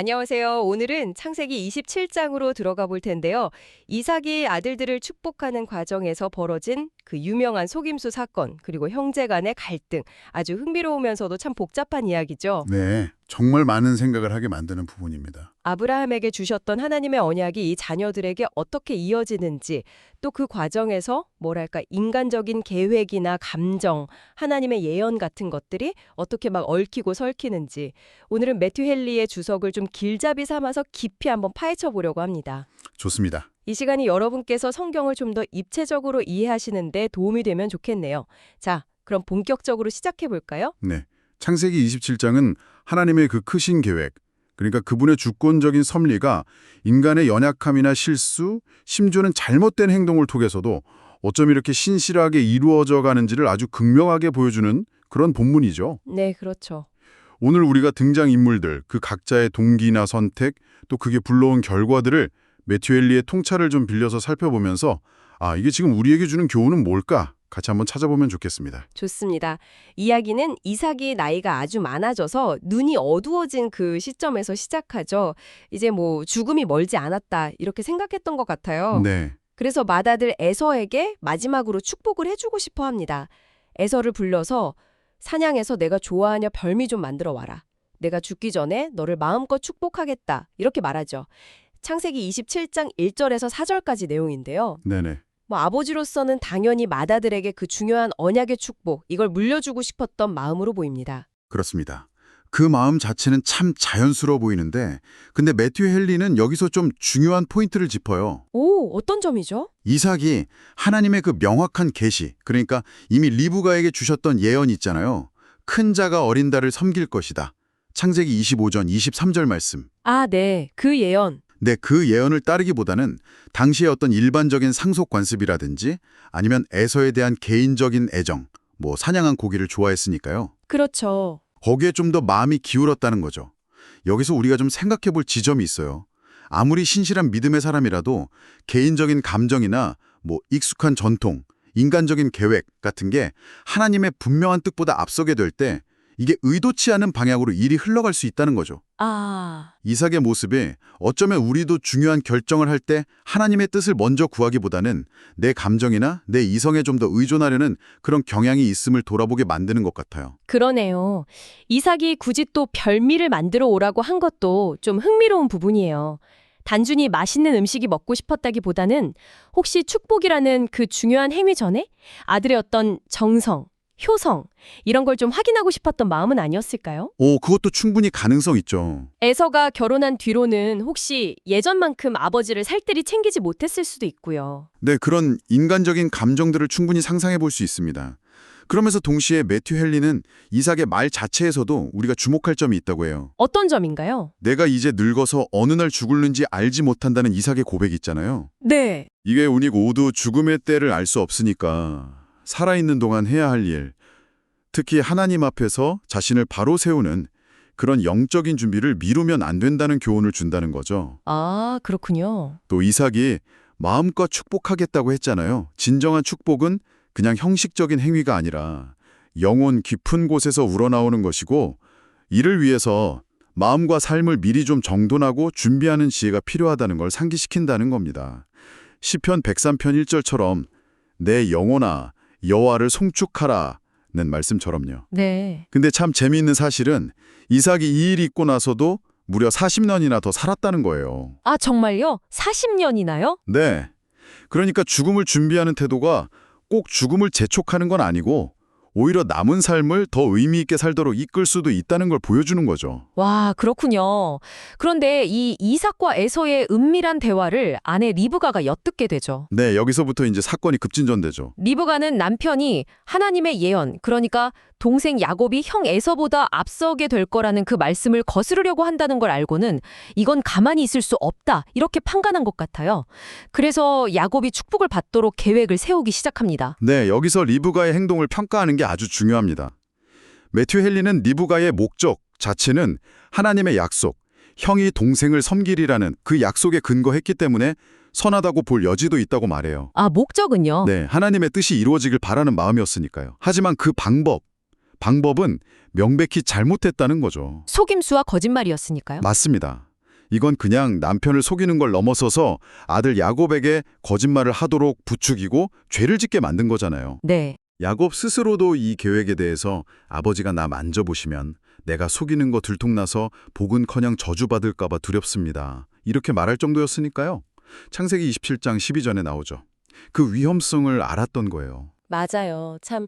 안녕하세요. 오늘은 창세기 27장으로 들어가 볼 텐데요. 이삭이 아들들을 축복하는 과정에서 벌어진 그 유명한 속임수 사건, 그리고 형제 간의 갈등, 아주 흥미로우면서도 참 복잡한 이야기죠. 네, 정말 많은 생각을 하게 만드는 부분입니다. 아브라함에게 주셨던 하나님의 언약이 이 자녀들에게 어떻게 이어지는지, 또 그 과정에서 뭐랄까 인간적인 계획이나 감정, 하나님의 예언 같은 것들이 어떻게 막 얽히고 설키는지, 오늘은 매튜 헨리의 주석을 좀 길잡이 삼아서 깊이 한번 파헤쳐 보려고 합니다. 좋습니다. 이 시간이 여러분께서 성경을 좀 더 입체적으로 이해하시는 데 도움이 되면 좋겠네요. 자, 그럼 본격적으로 시작해 볼까요? 네, 창세기 27장은 하나님의 그 크신 계획, 그러니까 그분의 주권적인 섭리가 인간의 연약함이나 실수, 심지어는 잘못된 행동을 통해서도 어쩜 이렇게 신실하게 이루어져 가는지를 아주 극명하게 보여주는 그런 본문이죠. 네, 그렇죠. 오늘 우리가 등장인물들, 그 각자의 동기나 선택, 또 그게 불러온 결과들을 매튜 헨리의 통찰을 좀 빌려서 살펴보면서 이게 지금 우리에게 주는 교훈은 뭘까? 같이 한번 찾아보면 좋겠습니다. 좋습니다. 이야기는 이삭이 나이가 아주 많아져서 눈이 어두워진 그 시점에서 시작하죠. 이제 뭐 죽음이 멀지 않았다 이렇게 생각했던 것 같아요. 네, 그래서 맏아들 에서에게 마지막으로 축복을 해주고 싶어 합니다. 에서를 불러서 사냥해서 내가 좋아하냐 별미 좀 만들어 와라. 내가 죽기 전에 너를 마음껏 축복하겠다. 이렇게 말하죠. 창세기 27장 1절에서 4절까지 내용인데요. 네네. 아버지로서는 당연히 맏아들에게 그 중요한 언약의 축복, 이걸 물려주고 싶었던 마음으로 보입니다. 그렇습니다. 그 마음 자체는 참 자연스러워 보이는데 근데 매튜 헨리는 여기서 좀 중요한 포인트를 짚어요. 오, 어떤 점이죠? 이삭이 하나님의 그 명확한 계시, 그러니까 이미 리브가에게 주셨던 예언 있잖아요. 큰 자가 어린 자를 섬길 것이다. 창세기 25장 23절 말씀. 아, 네. 그 예언. 네, 그 예언을 따르기보다는 당시의 어떤 일반적인 상속 관습이라든지 아니면 에서에 대한 개인적인 애정, 뭐 사냥한 고기를 좋아했으니까요. 그렇죠. 거기에 좀 더 마음이 기울었다는 거죠. 여기서 우리가 좀 생각해 볼 지점이 있어요. 아무리 신실한 믿음의 사람이라도 개인적인 감정이나 뭐 익숙한 전통, 인간적인 계획 같은 게 하나님의 분명한 뜻보다 앞서게 될 때 이게 의도치 않은 방향으로 일이 흘러갈 수 있다는 거죠. 아, 이삭의 모습이 어쩌면 우리도 중요한 결정을 할 때 하나님의 뜻을 먼저 구하기보다는 내 감정이나 내 이성에 좀 더 의존하려는 그런 경향이 있음을 돌아보게 만드는 것 같아요. 그러네요. 이삭이 굳이 또 별미를 만들어 오라고 한 것도 좀 흥미로운 부분이에요. 단순히 맛있는 음식이 먹고 싶었다기보다는 혹시 축복이라는 그 중요한 행위 전에 아들의 어떤 정성, 효성, 이런 걸 좀 확인하고 싶었던 마음은 아니었을까요? 그것도 충분히 가능성 있죠. 에서가 결혼한 뒤로는 혹시 예전만큼 아버지를 살뜰히 챙기지 못했을 수도 있고요. 네, 그런 인간적인 감정들을 충분히 상상해 볼 수 있습니다. 그러면서 동시에 매튜 헨리는 이삭의 말 자체에서도 우리가 주목할 점이 있다고 해요. 어떤 점인가요? 내가 이제 늙어서 어느 날 죽을는지 알지 못한다는 이삭의 고백이 있잖아요. 네. 이게 우리 모두 죽음의 때를 알 수 없으니까 살아있는 동안 해야 할 일, 특히 하나님 앞에서 자신을 바로 세우는 그런 영적인 준비를 미루면 안 된다는 교훈을 준다는 거죠. 아, 그렇군요. 또 이삭이 마음껏 축복하겠다고 했잖아요. 진정한 축복은 그냥 형식적인 행위가 아니라 영혼 깊은 곳에서 우러나오는 것이고 이를 위해서 마음과 삶을 미리 좀 정돈하고 준비하는 지혜가 필요하다는 걸 상기시킨다는 겁니다. 시편 103편 1절처럼 내 영혼아 여호와를 송축하라는 말씀처럼요. 네. 근데 참 재미있는 사실은 이삭이 이 일이 있고 나서도 무려 40년이나 더 살았다는 거예요. 아, 정말요? 40년이나요? 네. 그러니까 죽음을 준비하는 태도가 꼭 죽음을 재촉하는 건 아니고 오히려 남은 삶을 더 의미 있게 살도록 이끌 수도 있다는 걸 보여주는 거죠. 와, 그렇군요. 그런데 이 이삭과 에서의 은밀한 대화를 아내 리브가가 엿듣게 되죠. 네, 여기서부터 이제 사건이 급진전되죠. 리브가는 남편이 하나님의 예언, 그러니까 동생 야곱이 형 에서보다 앞서게 될 거라는 그 말씀을 거스르려고 한다는 걸 알고는 이건 가만히 있을 수 없다, 이렇게 판단한 것 같아요. 그래서 야곱이 축복을 받도록 계획을 세우기 시작합니다. 네, 여기서 리브가의 행동을 평가하는 게 아주 중요합니다. 매튜 헨리는 리브가의 목적 자체는 하나님의 약속, 형이 동생을 섬기리라는 그 약속에 근거했기 때문에 선하다고 볼 여지도 있다고 말해요. 아, 목적은요? 네, 하나님의 뜻이 이루어지길 바라는 마음이었으니까요. 하지만 그 방법은 명백히 잘못했다는 거죠. 속임수와 거짓말이었으니까요? 맞습니다. 이건 그냥 남편을 속이는 걸 넘어서서 아들 야곱에게 거짓말을 하도록 부추기고 죄를 짓게 만든 거잖아요. 네. 야곱 스스로도 이 계획에 대해서 아버지가 나 만져보시면 내가 속이는 거 들통나서 복은커녕 저주받을까 봐 두렵습니다. 이렇게 말할 정도였으니까요. 창세기 27장 12절에 나오죠. 그 위험성을 알았던 거예요. 맞아요. 참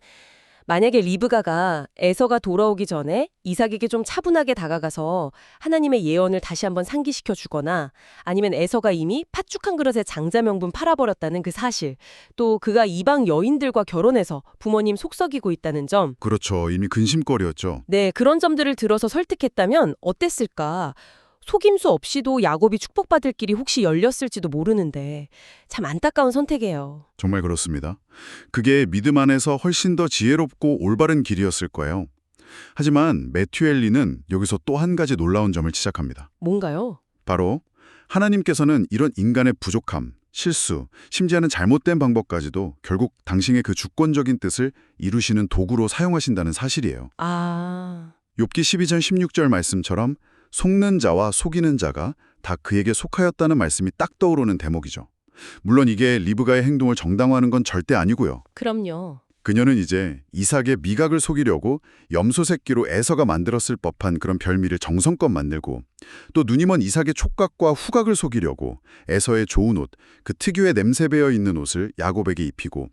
만약에 리브가가 에서가 돌아오기 전에 이삭에게 좀 차분하게 다가가서 하나님의 예언을 다시 한번 상기시켜 주거나 아니면 에서가 이미 팥죽 한 그릇에 장자 명분 팔아버렸다는 그 사실, 또 그가 이방 여인들과 결혼해서 부모님 속썩이고 있다는 점, 그렇죠. 이미 근심거리였죠. 네, 그런 점들을 들어서 설득했다면 어땠을까? 속임수 없이도 야곱이 축복받을 길이 혹시 열렸을지도 모르는데 참 안타까운 선택이에요. 정말 그렇습니다. 그게 믿음 안에서 훨씬 더 지혜롭고 올바른 길이었을 거예요. 하지만 매튜 헨리는 여기서 또 한 가지 놀라운 점을 지적합니다. 뭔가요? 바로 하나님께서는 이런 인간의 부족함, 실수, 심지어는 잘못된 방법까지도 결국 당신의 그 주권적인 뜻을 이루시는 도구로 사용하신다는 사실이에요. 아... 욥기 12장 16절 말씀처럼 속는 자와 속이는 자가 다 그에게 속하였다는 말씀이 딱 떠오르는 대목이죠. 물론 이게 리브가의 행동을 정당화하는 건 절대 아니고요. 그럼요. 그녀는 이제 이삭의 미각을 속이려고 염소 새끼로 에서가 만들었을 법한 그런 별미를 정성껏 만들고 또 눈이 먼 이삭의 촉각과 후각을 속이려고 에서의 좋은 옷, 그 특유의 냄새 배어 있는 옷을 야곱에게 입히고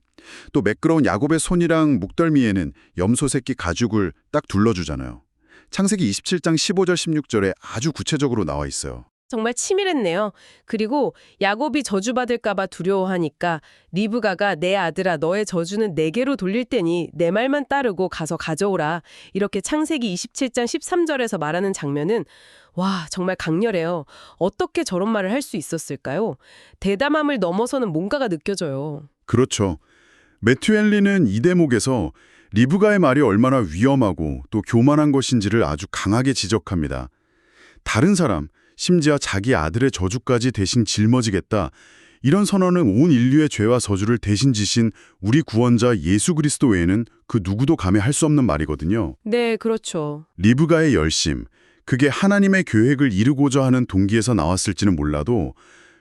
또 매끄러운 야곱의 손이랑 목덜미에는 염소 새끼 가죽을 딱 둘러주잖아요. 창세기 27장 15절 16절에 아주 구체적으로 나와 있어요. 정말 치밀했네요. 그리고 야곱이 저주받을까 봐 두려워하니까 리브가가 내 아들아 너의 저주는 내게로 돌릴 테니 내 말만 따르고 가서 가져오라. 이렇게 창세기 27장 13절에서 말하는 장면은 와 정말 강렬해요. 어떻게 저런 말을 할 수 있었을까요? 대담함을 넘어서는 뭔가가 느껴져요. 그렇죠. 매튜 헨리는 이 대목에서 리브가의 말이 얼마나 위험하고 또 교만한 것인지를 아주 강하게 지적합니다. 다른 사람, 심지어 자기 아들의 저주까지 대신 짊어지겠다. 이런 선언은 온 인류의 죄와 저주를 대신 지신 우리 구원자 예수 그리스도 외에는 그 누구도 감히 할 수 없는 말이거든요. 네, 그렇죠. 리브가의 열심, 그게 하나님의 계획을 이루고자 하는 동기에서 나왔을지는 몰라도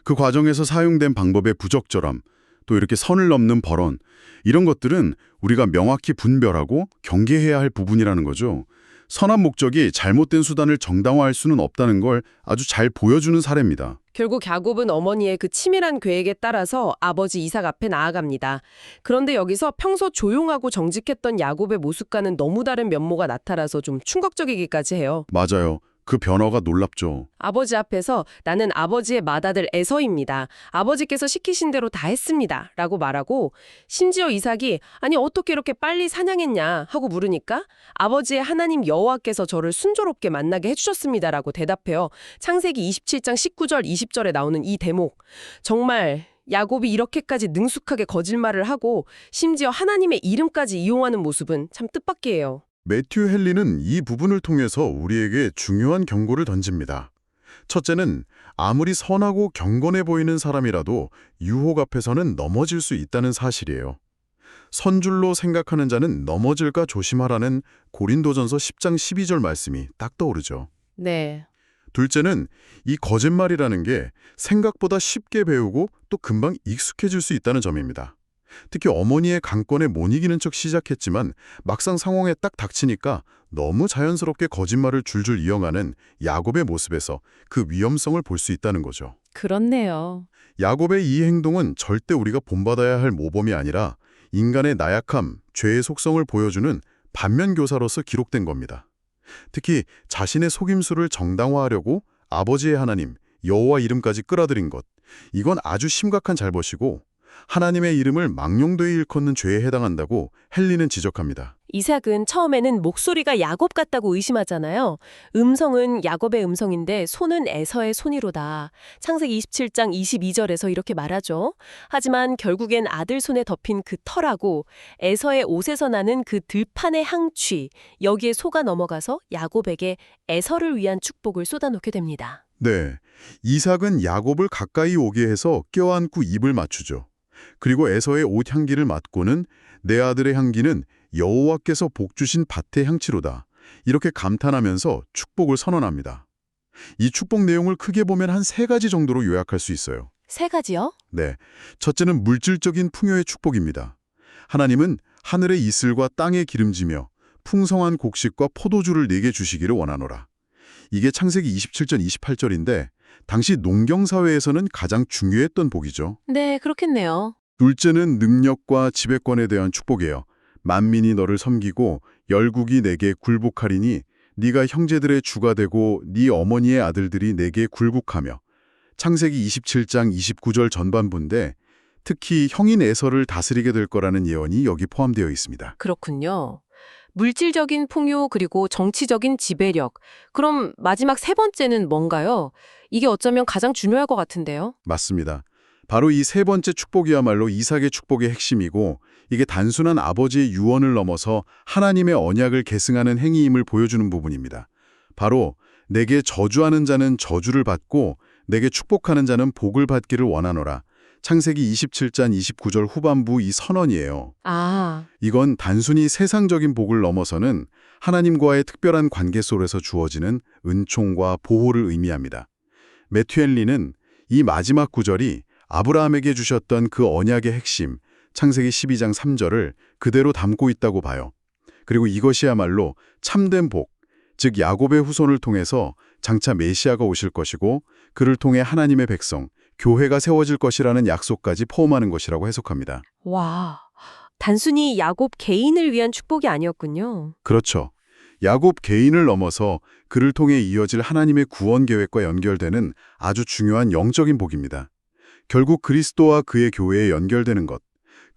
그 과정에서 사용된 방법의 부적절함, 또 이렇게 선을 넘는 발언, 이런 것들은 우리가 명확히 분별하고 경계해야 할 부분이라는 거죠. 선한 목적이 잘못된 수단을 정당화할 수는 없다는 걸 아주 잘 보여주는 사례입니다. 결국 야곱은 어머니의 그 치밀한 계획에 따라서 아버지 이삭 앞에 나아갑니다. 그런데 여기서 평소 조용하고 정직했던 야곱의 모습과는 너무 다른 면모가 나타나서 좀 충격적이기까지 해요. 맞아요. 그 변화가 놀랍죠. 아버지 앞에서 나는 아버지의 맏아들 에서입니다. 아버지께서 시키신 대로 다 했습니다. 라고 말하고 심지어 이삭이 아니 어떻게 이렇게 빨리 사냥했냐 하고 물으니까 아버지의 하나님 여호와께서 저를 순조롭게 만나게 해주셨습니다. 라고 대답해요. 창세기 27장 19절 20절에 나오는 이 대목. 정말 야곱이 이렇게까지 능숙하게 거짓말을 하고 심지어 하나님의 이름까지 이용하는 모습은 참 뜻밖이에요. 매튜 헨리는 이 부분을 통해서 우리에게 중요한 경고를 던집니다. 첫째는 아무리 선하고 경건해 보이는 사람이라도 유혹 앞에서는 넘어질 수 있다는 사실이에요. 선줄로 생각하는 자는 넘어질까 조심하라는 고린도전서 10장 12절 말씀이 딱 떠오르죠. 네. 둘째는 이 거짓말이라는 게 생각보다 쉽게 배우고 또 금방 익숙해질 수 있다는 점입니다. 특히 어머니의 강권에 못 이기는 척 시작했지만 막상 상황에 딱 닥치니까 너무 자연스럽게 거짓말을 줄줄 이어가는 야곱의 모습에서 그 위험성을 볼 수 있다는 거죠. 그렇네요. 야곱의 이 행동은 절대 우리가 본받아야 할 모범이 아니라 인간의 나약함, 죄의 속성을 보여주는 반면교사로서 기록된 겁니다. 특히 자신의 속임수를 정당화하려고 아버지의 하나님, 여호와 이름까지 끌어들인 것, 이건 아주 심각한 잘못이고 하나님의 이름을 망령되이 일컫는 죄에 해당한다고 헨리는 지적합니다. 이삭은 처음에는 목소리가 야곱 같다고 의심하잖아요. 음성은 야곱의 음성인데 손은 에서의 손이로다. 창세기 27장 22절에서 이렇게 말하죠. 하지만 결국엔 아들 손에 덮인 그 털하고 에서의 옷에서 나는 그 들판의 향취, 여기에 속아 넘어가서 야곱에게 에서를 위한 축복을 쏟아놓게 됩니다. 네, 이삭은 야곱을 가까이 오게 해서 껴안고 입을 맞추죠. 그리고 에서의 옷 향기를 맡고는 내 아들의 향기는 여호와께서 복 주신 밭의 향치로다. 이렇게 감탄하면서 축복을 선언합니다. 이 축복 내용을 크게 보면 한 3가지 정도로 요약할 수 있어요. 3가지요? 네. 첫째는 물질적인 풍요의 축복입니다. 하나님은 하늘의 이슬과 땅에 기름지며 풍성한 곡식과 포도주를 내게 주시기를 원하노라. 이게 창세기 27절 28절인데 당시 농경사회에서는 가장 중요했던 복이죠. 네, 그렇겠네요. 둘째는 능력과 지배권에 대한 축복이에요. 만민이 너를 섬기고 열국이 내게 굴복하리니 네가 형제들의 주가 되고 네 어머니의 아들들이 내게 굴복하며. 창세기 27장 29절 전반부인데 특히 형인 에서를 다스리게 될 거라는 예언이 여기 포함되어 있습니다. 그렇군요. 물질적인 풍요 그리고 정치적인 지배력. 그럼 마지막 3번째는 뭔가요? 이게 어쩌면 가장 중요할 것 같은데요. 맞습니다. 바로 이 3번째 축복이야말로 이삭의 축복의 핵심이고 이게 단순한 아버지의 유언을 넘어서 하나님의 언약을 계승하는 행위임을 보여주는 부분입니다. 바로 내게 저주하는 자는 저주를 받고 내게 축복하는 자는 복을 받기를 원하노라. 창세기 27장 29절 후반부 이 선언이에요. 아, 이건 단순히 세상적인 복을 넘어서는 하나님과의 특별한 관계 속에서 주어지는 은총과 보호를 의미합니다. 매튜 헨리는 이 마지막 구절이 아브라함에게 주셨던 그 언약의 핵심, 창세기 12장 3절을 그대로 담고 있다고 봐요. 그리고 이것이야말로 참된 복, 즉 야곱의 후손을 통해서 장차 메시아가 오실 것이고 그를 통해 하나님의 백성, 교회가 세워질 것이라는 약속까지 포함하는 것이라고 해석합니다. 와. 단순히 야곱 개인을 위한 축복이 아니었군요. 그렇죠. 야곱 개인을 넘어서 그를 통해 이어질 하나님의 구원 계획과 연결되는 아주 중요한 영적인 복입니다. 결국 그리스도와 그의 교회에 연결되는 것,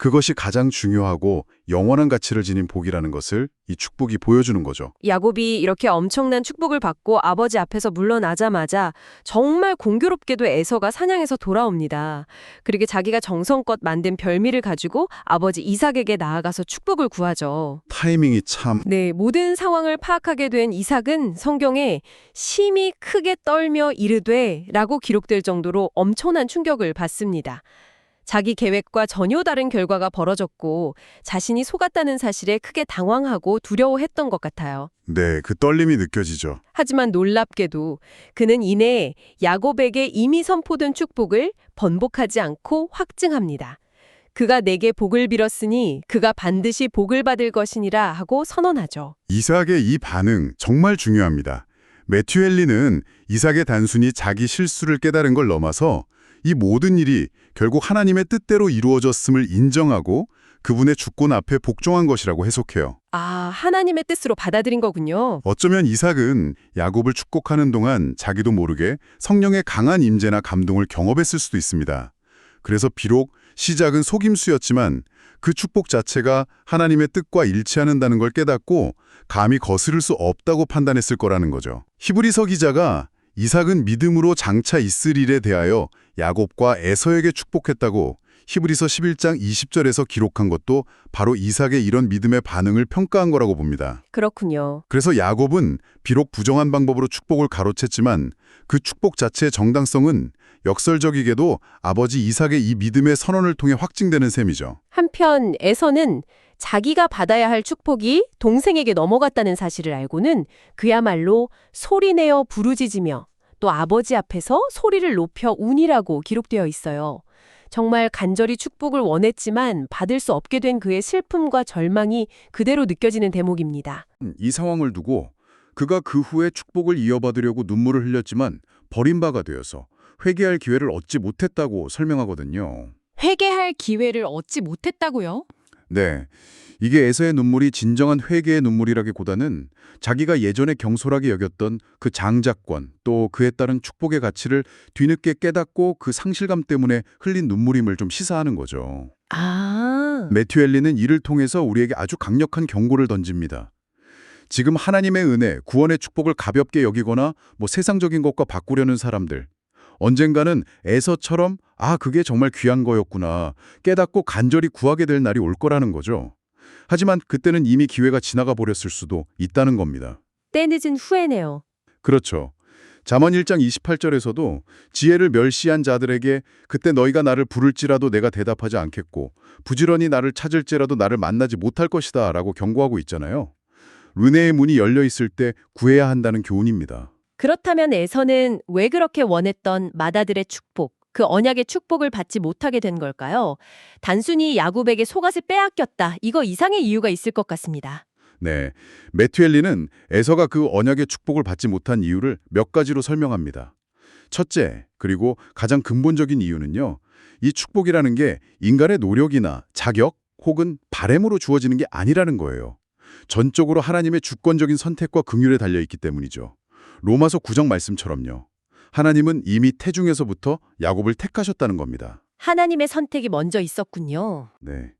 그것이 가장 중요하고 영원한 가치를 지닌 복이라는 것을 이 축복이 보여주는 거죠. 야곱이 이렇게 엄청난 축복을 받고 아버지 앞에서 물러나자마자 정말 공교롭게도 에서가 사냥해서 돌아옵니다. 그리고 자기가 정성껏 만든 별미를 가지고 아버지 이삭에게 나아가서 축복을 구하죠. 타이밍이 참... 네, 모든 상황을 파악하게 된 이삭은 성경에 심히 크게 떨며 이르되 라고 기록될 정도로 엄청난 충격을 받습니다. 자기 계획과 전혀 다른 결과가 벌어졌고 자신이 속았다는 사실에 크게 당황하고 두려워했던 것 같아요. 네, 그 떨림이 느껴지죠. 하지만 놀랍게도 그는 이내 야곱에게 이미 선포된 축복을 번복하지 않고 확증합니다. 그가 내게 복을 빌었으니 그가 반드시 복을 받을 것이니라 하고 선언하죠. 이삭의 이 반응 정말 중요합니다. 매튜 헨리는 이삭의 단순히 자기 실수를 깨달은 걸 넘어서 이 모든 일이 결국 하나님의 뜻대로 이루어졌음을 인정하고 그분의 주권 앞에 복종한 것이라고 해석해요. 아, 하나님의 뜻으로 받아들인 거군요. 어쩌면 이삭은 야곱을 축복하는 동안 자기도 모르게 성령의 강한 임재나 감동을 경험했을 수도 있습니다. 그래서 비록 시작은 속임수였지만 그 축복 자체가 하나님의 뜻과 일치하는다는 걸 깨닫고 감히 거스를 수 없다고 판단했을 거라는 거죠. 히브리서 기자가 이삭은 믿음으로 장차 있을 일에 대하여 야곱과 에서에게 축복했다고 히브리서 11장 20절에서 기록한 것도 바로 이삭의 이런 믿음의 반응을 평가한 거라고 봅니다. 그렇군요. 그래서 야곱은 비록 부정한 방법으로 축복을 가로챘지만 그 축복 자체의 정당성은 역설적이게도 아버지 이삭의 이 믿음의 선언을 통해 확증되는 셈이죠. 한편 에서는 자기가 받아야 할 축복이 동생에게 넘어갔다는 사실을 알고는 그야말로 소리내어 부르짖으며 또 아버지 앞에서 소리를 높여 운이라고 기록되어 있어요. 정말 간절히 축복을 원했지만 받을 수 없게 된 그의 슬픔과 절망이 그대로 느껴지는 대목입니다. 이 상황을 두고 그가 그 후에 축복을 이어받으려고 눈물을 흘렸지만 버림받아 되어서 회개할 기회를 얻지 못했다고 설명하거든요. 회개할 기회를 얻지 못했다고요? 네, 이게 에서의 눈물이 진정한 회개의 눈물이라기보다는 자기가 예전에 경솔하게 여겼던 그 장자권 또 그에 따른 축복의 가치를 뒤늦게 깨닫고 그 상실감 때문에 흘린 눈물임을 좀 시사하는 거죠. 아, 매튜 헨리는 이를 통해서 우리에게 아주 강력한 경고를 던집니다. 지금 하나님의 은혜, 구원의 축복을 가볍게 여기거나 세상적인 것과 바꾸려는 사람들, 언젠가는 에서처럼 그게 정말 귀한 거였구나 깨닫고 간절히 구하게 될 날이 올 거라는 거죠. 하지만 그때는 이미 기회가 지나가 버렸을 수도 있다는 겁니다. 때늦은 후회네요. 그렇죠. 잠언 1장 28절에서도 지혜를 멸시한 자들에게 그때 너희가 나를 부를지라도 내가 대답하지 않겠고 부지런히 나를 찾을지라도 나를 만나지 못할 것이다 라고 경고하고 있잖아요. 은혜의 문이 열려 있을 때 구해야 한다는 교훈입니다. 그렇다면 에서는 왜 그렇게 원했던 맏아들의 축복, 그 언약의 축복을 받지 못하게 된 걸까요? 단순히 야곱에게 속앗을 빼앗겼다. 이거 이상의 이유가 있을 것 같습니다. 네, 매튜엘리는 에서가 그 언약의 축복을 받지 못한 이유를 몇 가지로 설명합니다. 첫째, 그리고 가장 근본적인 이유는요. 이 축복이라는 게 인간의 노력이나 자격 혹은 바램으로 주어지는 게 아니라는 거예요. 전적으로 하나님의 주권적인 선택과 긍휼에 달려있기 때문이죠. 로마서 9장 말씀처럼요. 하나님은 이미 태중에서부터 야곱을 택하셨다는 겁니다. 하나님의 선택이 먼저 있었군요. 네.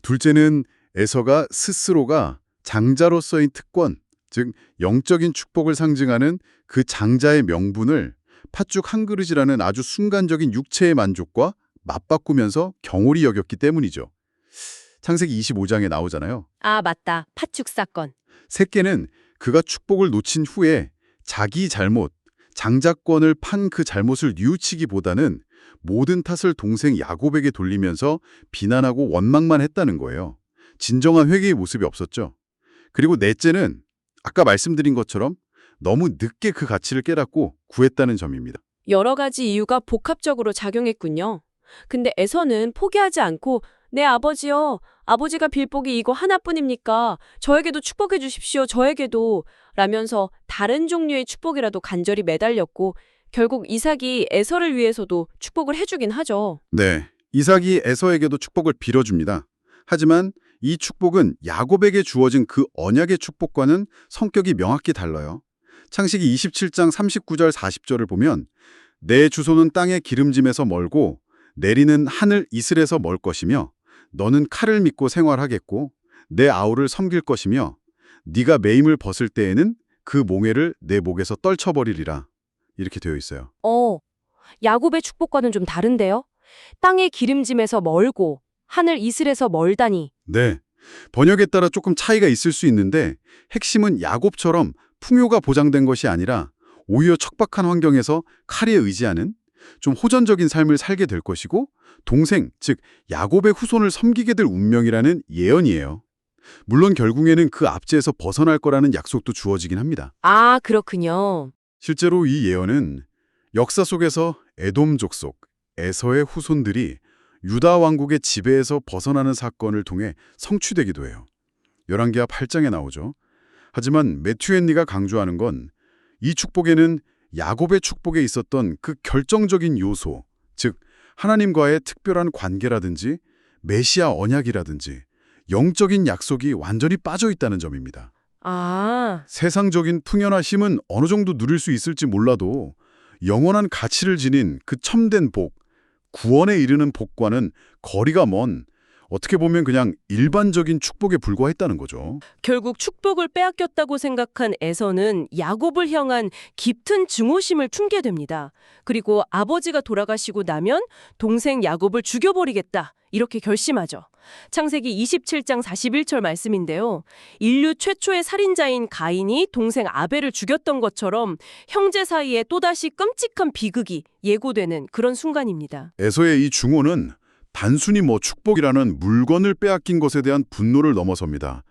둘째는 에서가 스스로가 장자로서의 특권, 즉 영적인 축복을 상징하는 그 장자의 명분을 팥죽 한 그릇이라는 아주 순간적인 육체의 만족과 맞바꾸면서 경홀히 여겼기 때문이죠. 창세기 25장에 나오잖아요. 아, 맞다. 팥죽 사건. 셋째는 그가 축복을 놓친 후에 자기 잘못, 장자권을 판 그 잘못을 뉘우치기보다는 모든 탓을 동생 야곱에게 돌리면서 비난하고 원망만 했다는 거예요. 진정한 회개의 모습이 없었죠. 그리고 넷째는 아까 말씀드린 것처럼 너무 늦게 그 가치를 깨닫고 구했다는 점입니다. 여러 가지 이유가 복합적으로 작용했군요. 근데 에서는 포기하지 않고 네 아버지요. 아버지가 빌 복이 이거 하나뿐입니까? 저에게도 축복해 주십시오. 저에게도. 라면서 다른 종류의 축복이라도 간절히 매달렸고 결국 이삭이 에서를 위해서도 축복을 해주긴 하죠. 네, 이삭이 에서에게도 축복을 빌어줍니다. 하지만 이 축복은 야곱에게 주어진 그 언약의 축복과는 성격이 명확히 달라요. 창세기 27장 39절 40절을 보면 내 주소는 땅의 기름짐에서 멀고 내리는 하늘 이슬에서 멀 것이며 너는 칼을 믿고 생활하겠고 내 아우를 섬길 것이며 네가 매임을 벗을 때에는 그 몽에를 내 목에서 떨쳐버리리라. 이렇게 되어 있어요. 야곱의 축복과는 좀 다른데요? 땅의 기름짐에서 멀고 하늘 이슬에서 멀다니. 네, 번역에 따라 조금 차이가 있을 수 있는데 핵심은 야곱처럼 풍요가 보장된 것이 아니라 오히려 척박한 환경에서 칼에 의지하는 좀 호전적인 삶을 살게 될 것이고 동생, 즉 야곱의 후손을 섬기게 될 운명이라는 예언이에요. 물론 결국에는 그 압제에서 벗어날 거라는 약속도 주어지긴 합니다. 아, 그렇군요. 실제로 이 예언은 역사 속에서 에돔 족속, 에서의 후손들이 유다 왕국의 지배에서 벗어나는 사건을 통해 성취되기도 해요. 열왕기하 8장에 나오죠. 하지만 매튜 헨리가 강조하는 건 이 축복에는 야곱의 축복에 있었던 그 결정적인 요소, 즉 하나님과의 특별한 관계라든지 메시아 언약이라든지 영적인 약속이 완전히 빠져 있다는 점입니다. 아, 세상적인 풍요나 힘은 어느 정도 누릴 수 있을지 몰라도 영원한 가치를 지닌 그 참된 복, 구원에 이르는 복과는 거리가 먼 어떻게 보면 그냥 일반적인 축복에 불과했다는 거죠. 결국 축복을 빼앗겼다고 생각한 에서는 야곱을 향한 깊은 증오심을 품게 됩니다. 그리고 아버지가 돌아가시고 나면 동생 야곱을 죽여버리겠다. 이렇게 결심하죠. 창세기 27장 41절 말씀인데요. 인류 최초의 살인자인 가인이 동생 아벨을 죽였던 것처럼 형제 사이에 또다시 끔찍한 비극이 예고되는 그런 순간입니다. 에서의 이 증오는 단순히 축복이라는 물건을 빼앗긴 것에 대한 분노를 넘어섭니다.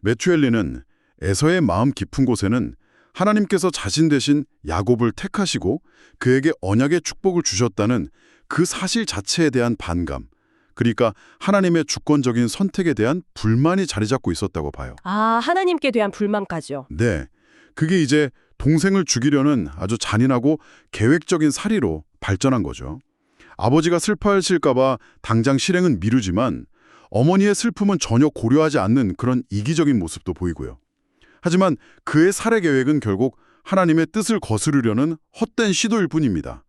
매튜 헨리는 에서의 마음 깊은 곳에는 하나님께서 자신 대신 야곱을 택하시고 그에게 언약의 축복을 주셨다는 그 사실 자체에 대한 반감, 그러니까 하나님의 주권적인 선택에 대한 불만이 자리 잡고 있었다고 봐요. 아, 하나님께 대한 불만까지요. 네, 그게 이제 동생을 죽이려는 아주 잔인하고 계획적인 살이로 발전한 거죠. 아버지가 슬퍼하실까 봐 당장 실행은 미루지만 어머니의 슬픔은 전혀 고려하지 않는 그런 이기적인 모습도 보이고요. 하지만 그의 살해 계획은 결국 하나님의 뜻을 거스르려는 헛된 시도일 뿐입니다.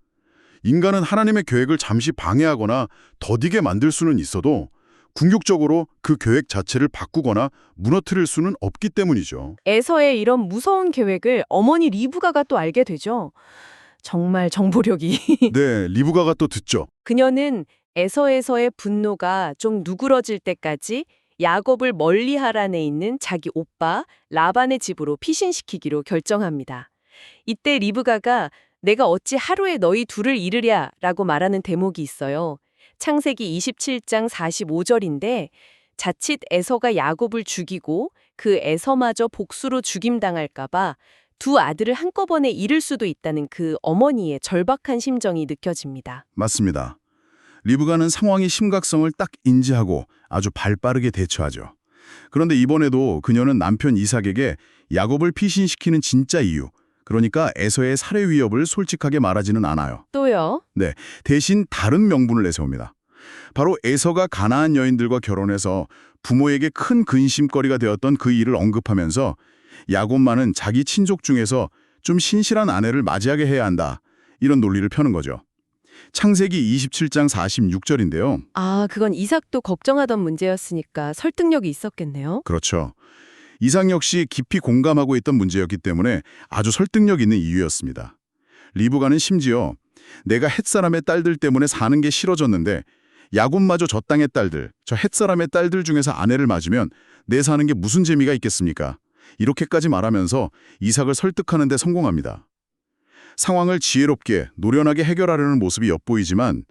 인간은 하나님의 계획을 잠시 방해하거나 더디게 만들 수는 있어도 궁극적으로 그 계획 자체를 바꾸거나 무너뜨릴 수는 없기 때문이죠. 에서의 이런 무서운 계획을 어머니 리브가가 또 알게 되죠. 정말 정보력이. 네, 리브가가 또 듣죠. 그녀는 에서에서의 분노가 좀 누그러질 때까지 야곱을 멀리하란에 있는 자기 오빠 라반의 집으로 피신시키기로 결정합니다. 이때 리브가가 내가 어찌 하루에 너희 둘을 잃으랴 라고 말하는 대목이 있어요. 창세기 27장 45절인데 자칫 에서가 야곱을 죽이고 그 에서마저 복수로 죽임당할까 봐 두 아들을 한꺼번에 잃을 수도 있다는 그 어머니의 절박한 심정이 느껴집니다. 맞습니다. 리브가는 상황의 심각성을 딱 인지하고 아주 발빠르게 대처하죠. 그런데 이번에도 그녀는 남편 이삭에게 야곱을 피신시키는 진짜 이유, 그러니까 에서의 살해 위협을 솔직하게 말하지는 않아요. 또요? 대신 다른 명분을 내세웁니다. 바로 에서가 가나안 여인들과 결혼해서 부모에게 큰 근심거리가 되었던 그 일을 언급하면서 야곱만은 자기 친족 중에서 좀 신실한 아내를 맞이하게 해야 한다. 이런 논리를 펴는 거죠. 창세기 27장 46절인데요. 아, 그건 이삭도 걱정하던 문제였으니까 설득력이 있었겠네요. 그렇죠. 이삭 역시 깊이 공감하고 있던 문제였기 때문에 아주 설득력 있는 이유였습니다. 리브가는 심지어 내가 헷사람의 딸들 때문에 사는 게 싫어졌는데 야곱마저 저 땅의 딸들, 저 헷사람의 딸들 중에서 아내를 맞으면 내 사는 게 무슨 재미가 있겠습니까? 이렇게까지 말하면서 이삭을 설득하는 데 성공합니다. 상황을 지혜롭게 노련하게 해결하려는 모습이 엿보이지만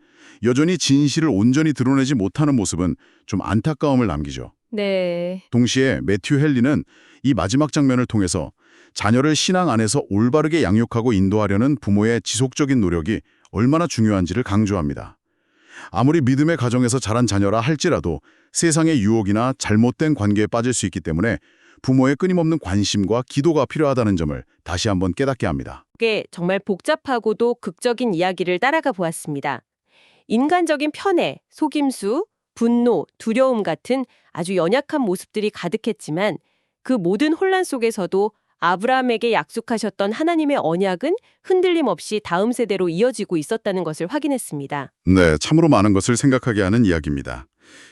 여전히 진실을 온전히 드러내지 못하는 모습은 좀 안타까움을 남기죠. 네. 동시에 매튜 헨리는 이 마지막 장면을 통해서 자녀를 신앙 안에서 올바르게 양육하고 인도하려는 부모의 지속적인 노력이 얼마나 중요한지를 강조합니다. 아무리 믿음의 가정에서 자란 자녀라 할지라도 세상의 유혹이나 잘못된 관계에 빠질 수 있기 때문에 부모의 끊임없는 관심과 기도가 필요하다는 점을 다시 한번 깨닫게 합니다. 게 정말 복잡하고도 극적인 이야기를 따라가 보았습니다. 인간적인 편애, 속임수, 분노, 두려움 같은 아주 연약한 모습들이 가득했지만 그 모든 혼란 속에서도 아브라함에게 약속하셨던 하나님의 언약은 흔들림 없이 다음 세대로 이어지고 있었다는 것을 확인했습니다. 네, 참으로 많은 것을 생각하게 하는 이야기입니다.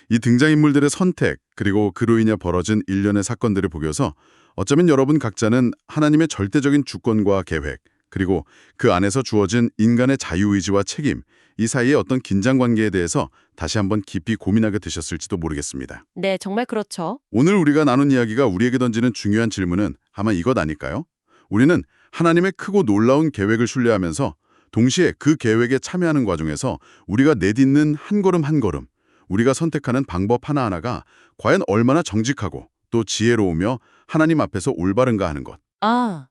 이 등장인물들의 선택, 그리고 그로 인해 벌어진 일련의 사건들을 보면서 어쩌면 여러분 각자는 하나님의 절대적인 주권과 계획, 그리고 그 안에서 주어진 인간의 자유의지와 책임, 이 사이의 어떤 긴장관계에 대해서 다시 한번 깊이 고민하게 되셨을지도 모르겠습니다. 네, 정말 그렇죠. 오늘 우리가 나눈 이야기가 우리에게 던지는 중요한 질문은 아마 이것 아닐까요? 우리는 하나님의 크고 놀라운 계획을 신뢰하면서 동시에 그 계획에 참여하는 과정에서 우리가 내딛는 한 걸음 한 걸음, 우리가 선택하는 방법 하나하나가 과연 얼마나 정직하고 또 지혜로우며 하나님 앞에서 올바른가 하는 것. 아,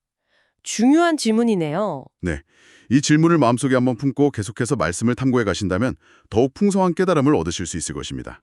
중요한 질문이네요. 이 질문을 마음속에 한번 품고 계속해서 말씀을 탐구해 가신다면 더욱 풍성한 깨달음을 얻으실 수 있을 것입니다.